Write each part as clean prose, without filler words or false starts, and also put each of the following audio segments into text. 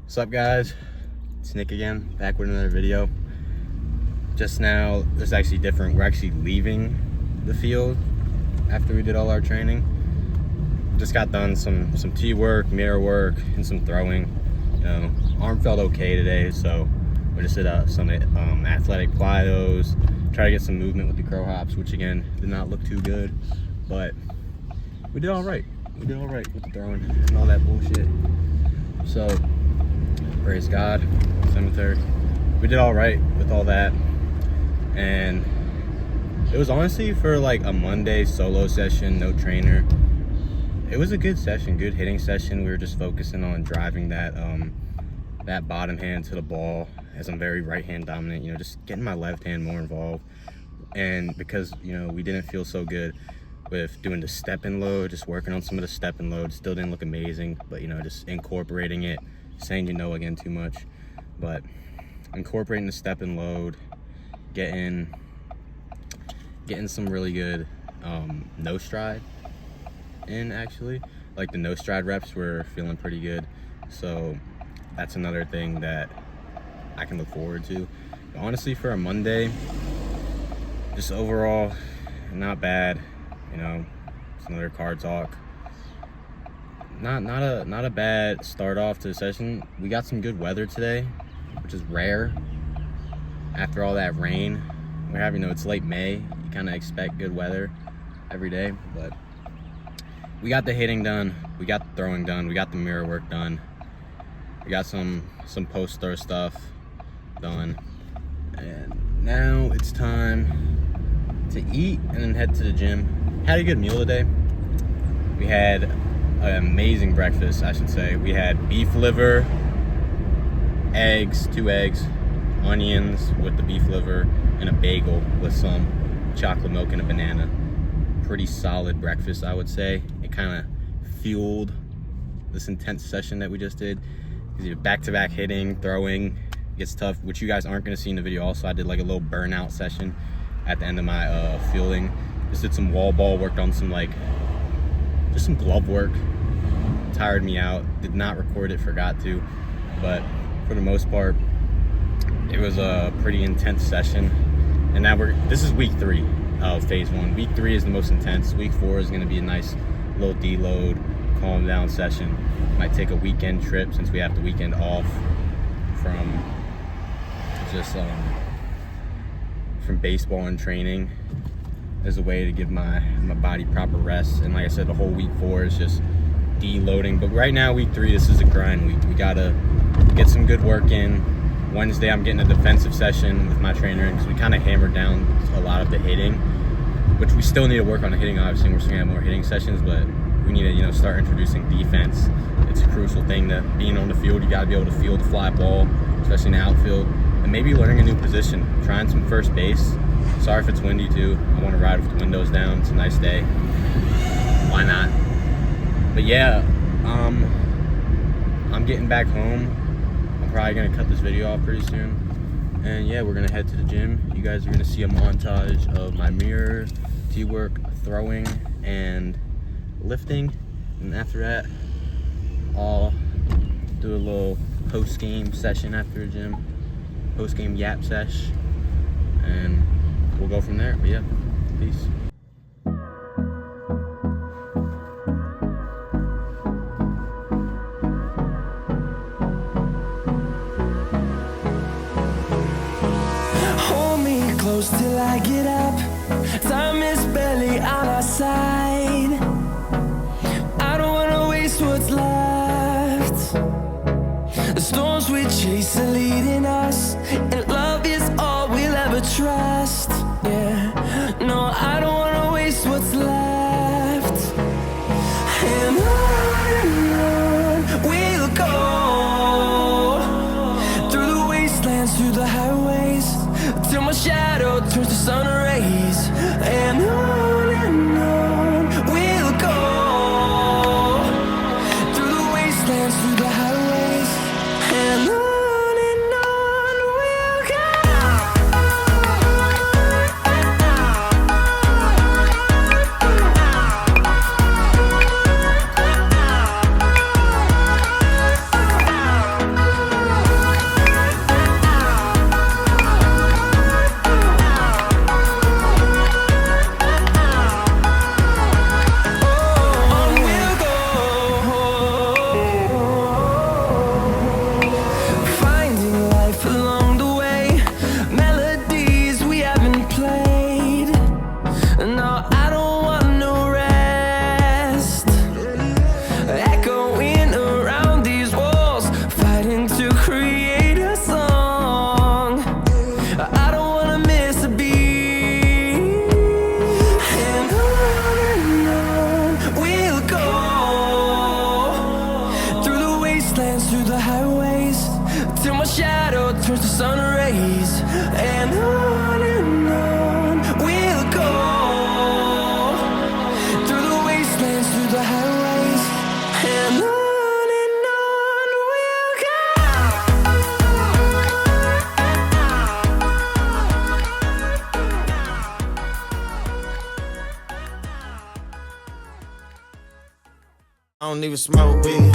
What's up, guys? It's Nick again, back with another video. Just now, it's actually different. We're actually leaving the field after we did all our training. Just got done some tee work, mirror work, and some throwing. You know, arm felt okay today, so we just did some athletic plyos, try to get some movement with the crow hops, which again did not look too good, but we did all right. We did all right with the throwing and all that bullshit. So praise God, cemetery. We did all right with all that, and it was honestly for like a Monday solo session, no trainer. It was a good session, good hitting session. We were just focusing on driving that that bottom hand to the ball, as I'm very right hand dominant. You know, just getting my left hand more involved. And because, you know, we didn't feel so good with doing the step and load, just working on some of the step and load, still didn't look amazing, but you know, just incorporating it, saying again too much, but incorporating the step and load, getting some really good no stride in. Actually, like the no stride reps were feeling pretty good, so that's another thing that I can look forward to. But honestly, for a Monday, just overall not bad. You know, it's another car talk. Not a bad start off to the session. We got some good weather today, which is rare after all that rain we're having. You know, it's late May, you kind of expect good weather every day, but we got the hitting done, we got the throwing done, we got the mirror work done, we got some post throw stuff done, and now it's time to eat and then head to the gym. Had a good meal today. We had an amazing breakfast, I should say. We had beef liver, eggs, 2 eggs, onions with the beef liver, and a bagel with some chocolate milk and a banana. Pretty solid breakfast, I would say. It kind of fueled this intense session that we just did. Back-to-back hitting, throwing gets tough, which you guys aren't going to see in the video. Also, I did like a little burnout session at the end of my fielding. Just did some wall ball, worked on some just some glove work. Tired me out, did not record it, forgot to, but for the most part it was a pretty intense session. And now this is week 3 of phase 1. Week 3 is the most intense. Week 4 is going to be a nice little deload, calm down session. Might take a weekend trip since we have the weekend off from just from baseball and training, as a way to give my body proper rest. And like I said, the whole week 4 is just deloading. But right now, week 3, this is a grind week. We gotta get some good work in. Wednesday, I'm getting a defensive session with my trainer because we kind of hammered down a lot of the hitting, which we still need to work on the hitting. Obviously, we're still gonna have more hitting sessions, but we need to, you know, start introducing defense. It's a crucial thing to being on the field. You gotta be able to field the fly ball, especially in the outfield, and maybe learning a new position, trying some first base. Sorry if it's windy too. I want to ride with the windows down. It's a nice day. Why not? But yeah, I'm getting back home. I'm probably gonna cut this video off pretty soon. And yeah, we're gonna head to the gym. You guys are gonna see a montage of my mirror, tee work, throwing, and lifting. And after that, I'll do a little post-game session after the gym. Post-game yap sesh. And we'll go from there. But yeah, peace. Hold me close till I get up. Time is barely on our side. I don't wanna waste what's left. The storms we chase are leading us, and love is all we'll ever trust. Yeah, no, I don't wanna waste what's left. And on we'll go, through the wastelands, through the highways, till my shadow turns to sun rays. And on we'll go, through the wastelands, through the highways, and on we'll go. writing to create a song. I don't wanna miss a beat. And on we'll go, through the wastelands, through the highways, till my shadow turns to sun rays. And on we'll go, through the wastelands, through the highways, and on we'll go. I don't even smoke weed.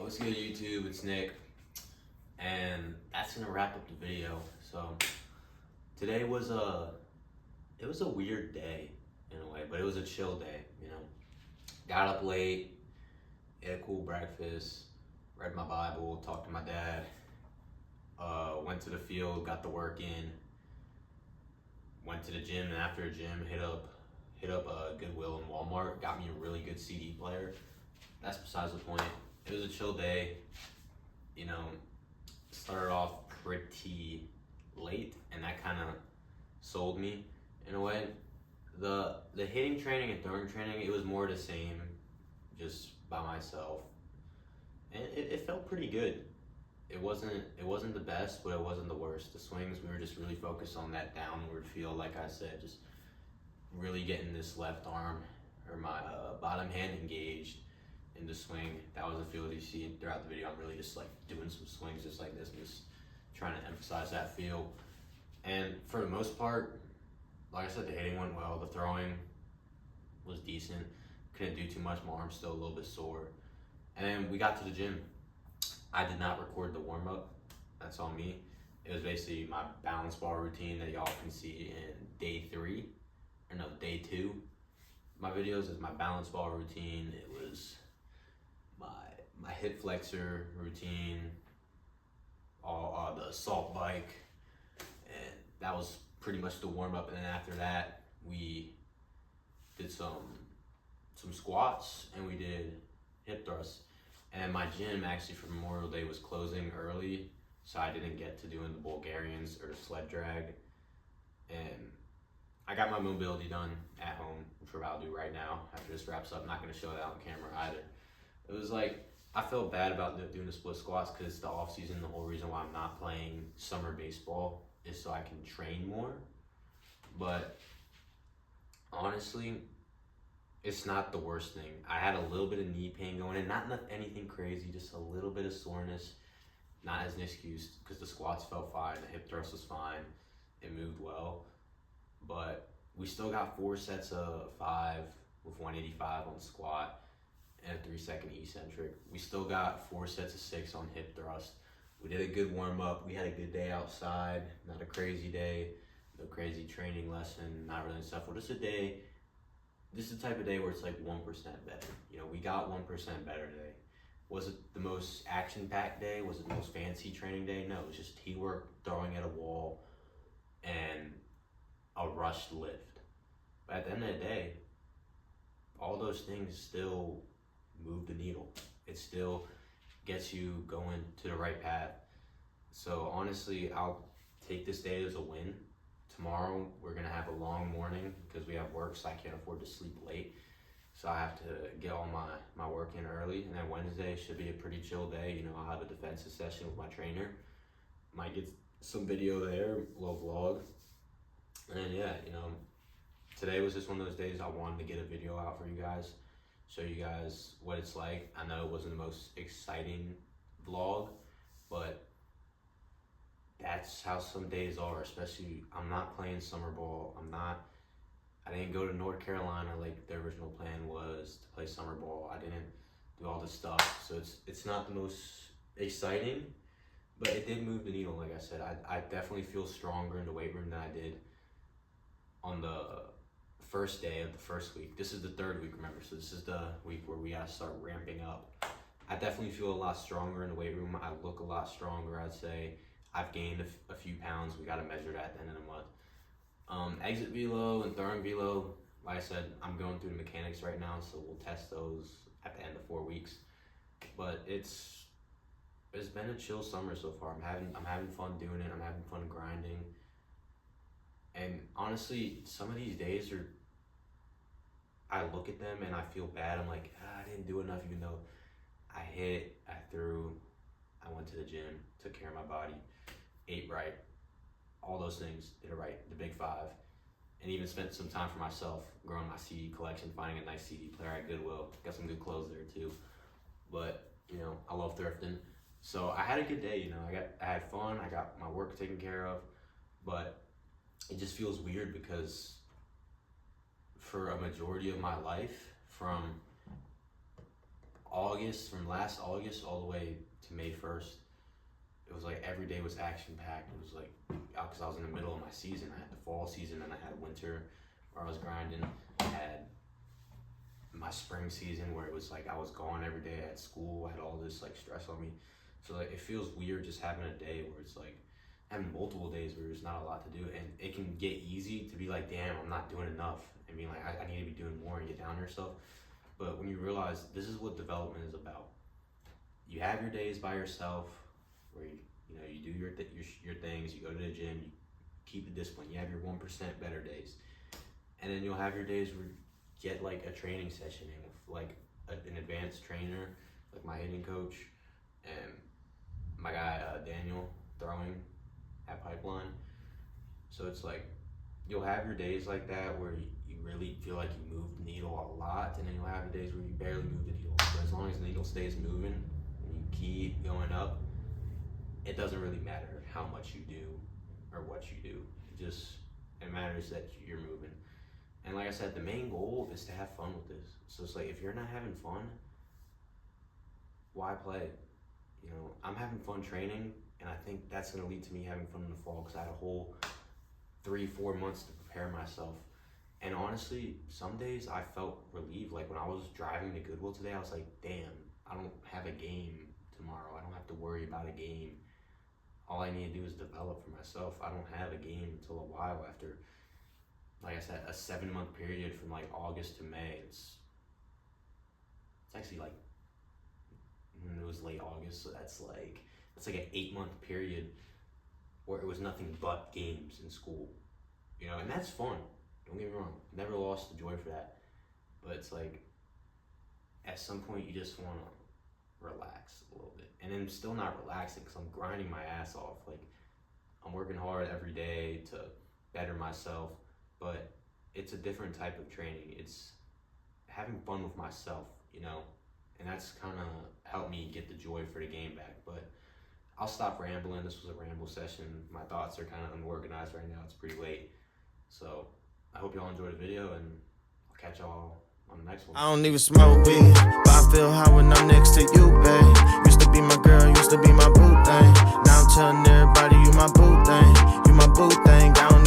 What's good, YouTube? It's Nick, and that's gonna wrap up the video. So today was a weird day in a way, but it was a chill day. You know, got up late, ate a cool breakfast, read my Bible, talked to my dad, went to the field, got the work in, went to the gym, and after the gym, hit up Goodwill and Walmart, got me a really good CD player. That's besides the point. It was a chill day, you know, started off pretty late, and that kind of sold me in a way. The hitting training and throwing training, it was more the same, just by myself, and it felt pretty good. It wasn't the best, but it wasn't the worst. The swings, we were just really focused on that downward feel, like I said, just really getting this left arm or my bottom hand engaged in the swing. That was the feel that you see throughout the video. I'm really just like doing some swings just like this, and just trying to emphasize that feel. And for the most part, like I said, the hitting went well. The throwing was decent. Couldn't do too much. My arm's still a little bit sore. And then we got to the gym. I did not record the warm-up. That's on me. It was basically my balance bar routine that y'all can see in day 2. My videos is my balance bar routine. It was my hip flexor routine, all the assault bike, and that was pretty much the warm-up. And then after that, we did some squats, and we did hip thrusts. And my gym actually for Memorial Day was closing early, so I didn't get to doing the Bulgarians or the sled drag. And I got my mobility done at home, which we're about to do right now after this wraps up. I'm not gonna show that on camera either. It was like, I felt bad about doing the split squats because it's the off season. The whole reason why I'm not playing summer baseball is so I can train more. But honestly, it's not the worst thing. I had a little bit of knee pain going in, not anything crazy, just a little bit of soreness. Not as an excuse, because the squats felt fine, the hip thrust was fine, it moved well. But we still got 4 sets of 5 with 185 on squat and a 3-second eccentric. We still got 4 sets of 6 on hip thrust. We did a good warm up. We had a good day outside, not a crazy day, no crazy training lesson, not really stuff. Well, just a day. This is the type of day where it's like 1% better. You know, we got 1% better today. Was it the most action-packed day? Was it the most fancy training day? No, it was just teamwork, throwing at a wall, and a rushed lift. But at the end of the day, all those things still move the needle. It still gets you going to the right path. So honestly, I'll take this day as a win. Tomorrow, we're gonna have a long morning because we have work, so I can't afford to sleep late. so I have to get all my work in early, and then Wednesday should be a pretty chill day. You know, I'll have a defensive session with my trainer. Might get some video there, a little vlog. And yeah, you know, today was just one of those days I wanted to get a video out for you guys, show you guys what it's like. I know it wasn't the most exciting vlog, but that's how some days are, especially I'm not playing summer ball. I didn't go to North Carolina like the original plan was to play summer ball. I didn't do all this stuff. So it's not the most exciting, but it did move the needle. Like I said, I definitely feel stronger in the weight room than I did on the first day of the first week. This is the third week, remember? So this is the week where we gotta start ramping up. I definitely feel a lot stronger in the weight room. I look a lot stronger, I'd say. I've gained a few pounds. We gotta measure that at the end of the month. Exit velo and throwing velo, like I said, I'm going through the mechanics right now, so we'll test those at the end of 4 weeks. But it's been a chill summer so far. I'm having fun doing it. I'm having fun grinding. And honestly, some of these days I look at them and I feel bad. I'm like, I didn't do enough, even though I hit, I threw, I went to the gym, took care of my body, ate right, all those things, did it right, the big 5, and even spent some time for myself, growing my CD collection, finding a nice CD player at Goodwill. Got some good clothes there too. But, you know, I love thrifting. So I had a good day, you know, I had fun, I got my work taken care of, but it just feels weird because for a majority of my life, from last August all the way to May 1st, it was like every day was action-packed. It was like, because I was in the middle of my season. I had the fall season and I had winter where I was grinding. I had my spring season where it was like I was gone every day. I had school, I had all this like stress on me. So like it feels weird just having a day where it's like having multiple days where there's not a lot to do, and it can get easy to be like, damn, I'm not doing enough. I mean, like I need to be doing more and get down there stuff. But when you realize this is what development is about, you have your days by yourself where you do your things, you go to the gym, you keep the discipline, you have your 1% better days, and then you'll have your days where you get like a training session in with like an advanced trainer, like my hitting coach and my guy Daniel throwing at Pipeline. So it's like you'll have your days like that where you really feel like you move the needle a lot, and then you'll have the days where you barely move the needle. But as long as the needle stays moving and you keep going up, it doesn't really matter how much you do or what you do. It matters that you're moving. And like I said, the main goal is to have fun with this. So it's like, if you're not having fun, why play? You know, I'm having fun training, and I think that's gonna lead to me having fun in the fall, because I had a whole 3-4 months to prepare myself. And honestly, some days I felt relieved. Like when I was driving to Goodwill today, I was like, damn, I don't have a game tomorrow. I don't have to worry about a game. All I need to do is develop for myself. I don't have a game until a while after, like I said, a 7-month period from like August to May. It's actually like, it was late August, so that's like an 8-month period where it was nothing but games in school, you know, and that's fun. Don't get me wrong, never lost the joy for that. But it's like, at some point you just want to relax a little bit. And I'm still not relaxing because I'm grinding my ass off. Like, I'm working hard every day to better myself, but it's a different type of training. It's having fun with myself, you know, and that's kind of helped me get the joy for the game back. But I'll stop rambling. This was a ramble session. My thoughts are kind of unorganized right now. It's pretty late. So I hope y'all enjoyed the video, and I'll catch y'all on the next one. I don't even smoke weed, but I feel high when I'm next to you, babe. Used to be my girl, used to be my boo thing. Now I'm telling everybody you my boo thing. You my boo thing. I don't